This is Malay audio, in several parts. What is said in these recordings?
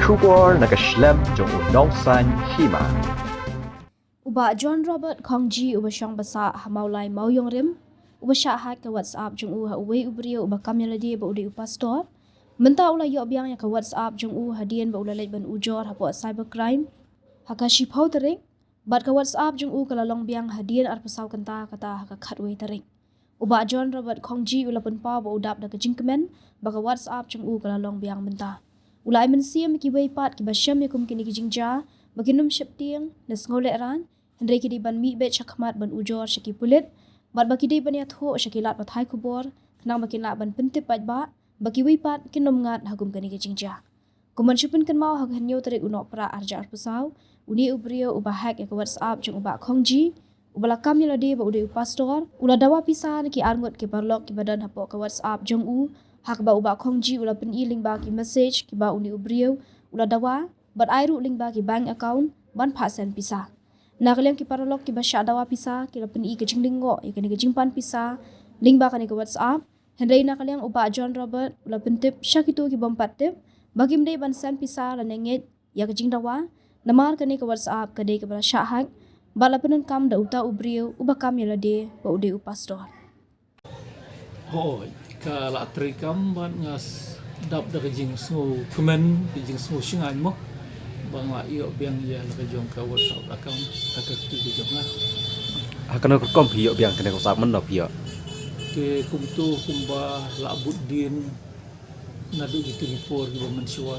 Shubor nakaslem jong unongsan hima. Uba John Robert Kongji uba syang basa hamaulai mauyong rim uba syahat ke WhatsApp jong u ha uwe ubrio uba kamyaladi ba udi upastor menta ula yok biang ya ke WhatsApp jong u hadian ba ula lej ban ujor hapo cybercrime haka shipau terik bat ke WhatsApp jong u kala long biang hadian ar pasau kenta kata haka khatwe terik uba John Robert Kongji ula pun pa ba udap da ke jingkemen ba ke WhatsApp jong u kala long biang menta ulai mensiam ki wei pat ki basyam yakum kini ki jingja baginum syeptiang nas ngolek ran Hendrai kidi ban mi bet syakmat ban ujor syaki pulit bat baki di ban yatho syaki lat pathai kubor kenang makin lak ban pentip bat ba baki wipat kinom ngat hagum kani ke jingja kuman syupin kan mau hag hanyo tarik unok pra arja arpusau uni ubrio uba hack ya ke WhatsApp jung uba Kongji ubala kam yalade ba ude upastor ula dawa pisan ki arngot ki barlok ki badan hapo ke WhatsApp jung u hak ba uba Kongji ula pen ling ba ki message ki ba uni ubrio ula dawa bat airu ling ba ki bank account ban pasen pisah Nakaliang ki paralok ki basya dawa pisa ki lapen ke jingdingo ya kani ke jingpan pisa link ba kani ke WhatsApp hendai nakaliang uba John Robert ula pentip syakitu ki bompat tip bagi mdei ban sen pisa la nenget ya ke jingdawa namar kani ke WhatsApp ke dei ke bala syahak bala penen kam da uta ubrio uba kam ya lade ba ude upastor Hoi, ka la trikam ban ngas dap da jing sngo kemen jing sngo singan mo bang la iyo biang ya la jong ka WhatsApp account ka ti jong la Hakana kom pio biang kena ko samen no pio. ke kumtu kumba la buddin nadu gitu report ki ban siwa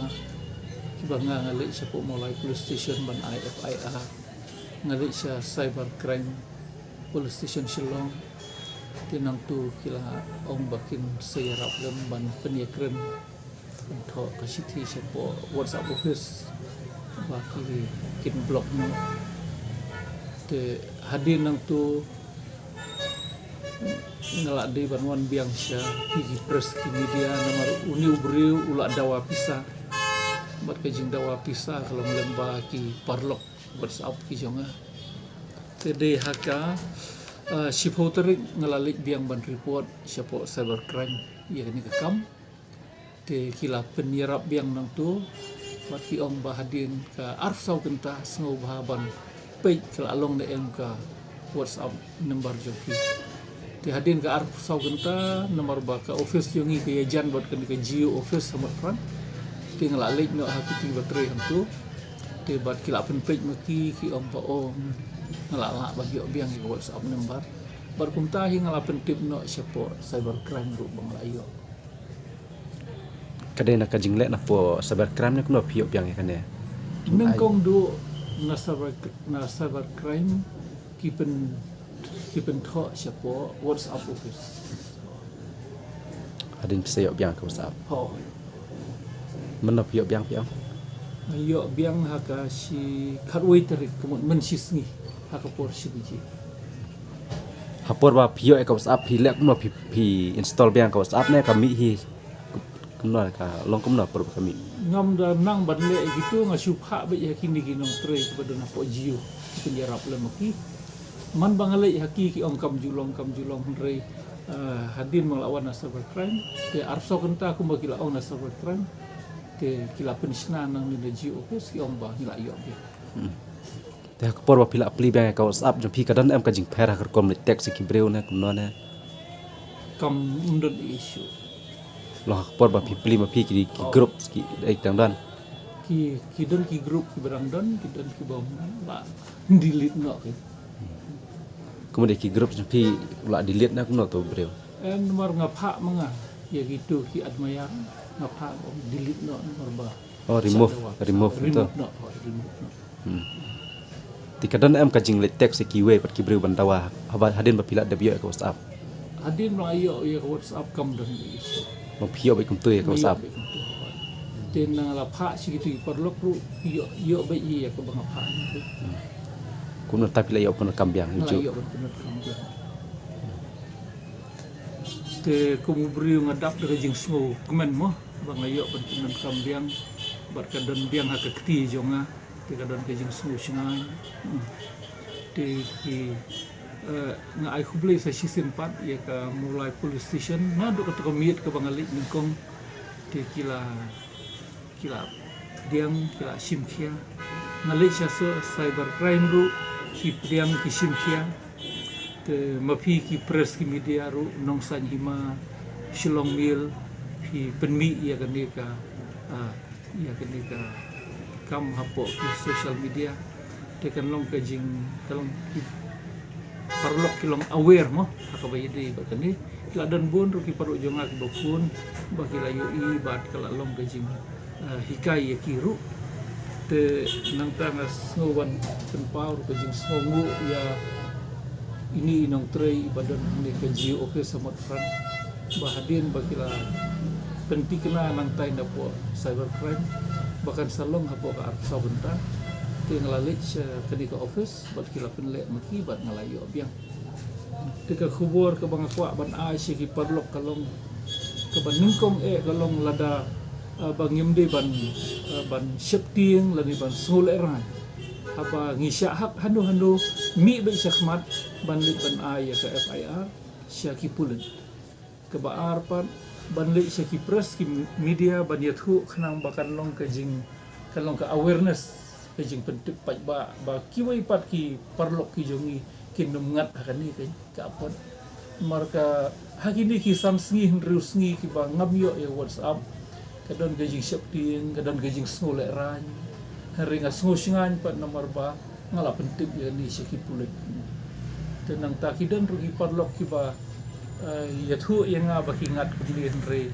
ki bang ngale sa po mulai police station ban IFIA ngale sa cybercrime police station Shillong tinang tu kila ong bakin sayarap lem ban peniakren untuk kasiti sa po WhatsApp office baki kin blog no te hadin nang tu ngelak de banwan biang sya ki press ki media nomor uni ubriu ula dawa pisa bat ke jing dawa pisa kalau melemba ki parlok WhatsApp ki jonga te de haka shiphoterik ngelalik biang ban report syapo cybercrime ya ni kam te kila penyerap biang nang tu baki ong bahadin ka arfsau kenta sngo bahaban page kala along de em ka WhatsApp number joki ti hadin ka arfsau kenta nomor ba ka office jongi ke yajan bot kan ke geo office sama fran ti ngala lek no ha ki batre hantu ti bat kila pen page maki ki ong pa ong ngala la bagi biang ke WhatsApp number bar kumta hi ngala pen tip no syapo cybercrime ru bang layo Kadai nak jinglek na po cybercrime na kuno pio biang kane. Nengkong do na cybercrime kipen tho syapo WhatsApp office Adin pisa biang ko WhatsApp. ho Men pio biang pio. ayo biang haka si kharwei terik kemun mensisngi haka por si biji Hapor ba pio e ko WhatsApp hi lek kuno pi install biang ko WhatsApp ne kami hi kuno ka long kuno por kami. ngam da nang ban le gitu ngasu pha be yakini ki nong tre kepada na po jiu penjarap le maki man bangale haki ki ong kam julong re hadin melawan na cybercrime te arso kenta aku bagi la ong na cybercrime te kila penisna nang ni jiu office ki ong ba hila yo be Te hapor ba pila pli biang ko WhatsApp jom pi kadan em ka jing phera kar kom le text ki breu na kuno ne. kam undon issue Lo hapor ba pi pli ma pi ki group ki dai tang dan. ki don ki group ki barang don ki don ki bom la delete no ki Kemudian ki group jom pi ula delete na kuno to breu. nomor ngapa menga ya gitu ki admayar ngapa delete no nomor ba Oh remove to. remove no Ti kadan em ka jing le text ki we pat ki breu ban dawa hadin ba pila da bio ko WhatsApp. hadin no ayo ya WhatsApp kam don issue Mo pio ba kum tu ko WhatsApp. ten nang la pha si gitu perlu ru yo ba i ya ko bang pha Kuno tapi la yo pun kam biang la hiju. yo benar kam dia te kumubri ngadap de jing sngo kemen mo bang ayo benar kam biang bar kadan biang hak keti jonga te kadan ke jing sngo singai te ki nga ai khublei sa sisin pat ya ka mulai police station na do ka miet ka bangalik ningkong te kila pediang kila simkia nalik so cyber crime ru ki pediang ki simkia te mapi ki press ki media ru nong san hima shilong mil ki penmi ya kenika kam hapo ki social media te kan long ka jing kalong ki parlok kilong aware mo akabayadi ba kani kila dan bon ru ki paru jonga ki bokun ba kila yoi bat kala long ka jing hikai ya kiru te nang tangas ngowan penpau ru ka jing songu ya ini inong trei badan ni ka ji oke samot fran bahadin ba kila penti kena nang tai na po cybercrime bahkan salong hapo ka arsa benta te ngalalit kani ka office bat kila penlek maki bat ngalayo biang te ka khubor ka bang kwa ban ai si ki parlok kalong ka ban ningkom kalong lada bangim de ban shepting lani ban sngol eran apa ngisya hak hanu mi be syakmat ban lit ban ai ka FIR syaki pulen ke baar pan ban lit syaki press ki media ban yathu khnang bakan long ka jing kalong ka awareness ka jing pentik pat ba kiwai pat ki parlok ki jongi kinum ngat hakani ka apot marka hakini ki samsngi hrusngi ki ba ngamyo ya WhatsApp kadon gajing shepting kadon gajing sngol eran ringa sngosingan pat nomor ba ngala penting ya ni syaki pulet tenang takidan rugi parlok ki ba yathu yang ba kingat kemudian re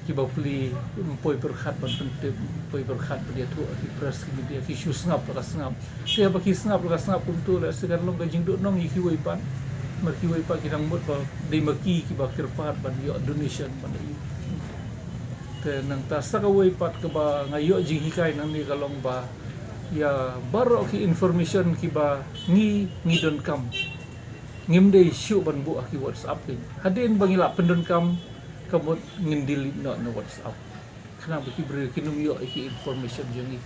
ki ba pli poi berkhat ban penting poi berkhat dia tu ki press ki dia ki susngap la sngap dia ba ki sngap la sngap untuk la segar long gajing duk nong ki wei pan marki wei pa kidang mot ba de maki ki ba kirpat ban yo donation ban te nang ta sakaway pat ka ba ngayo jing hikay nang ni kalong ba ya baro ki information ki ba ngi don kam ngimde syu ban bu ki WhatsApp kin hadin bangila pendon kam kamot ngindili no WhatsApp kana ba ki bre kinum yo ki information jing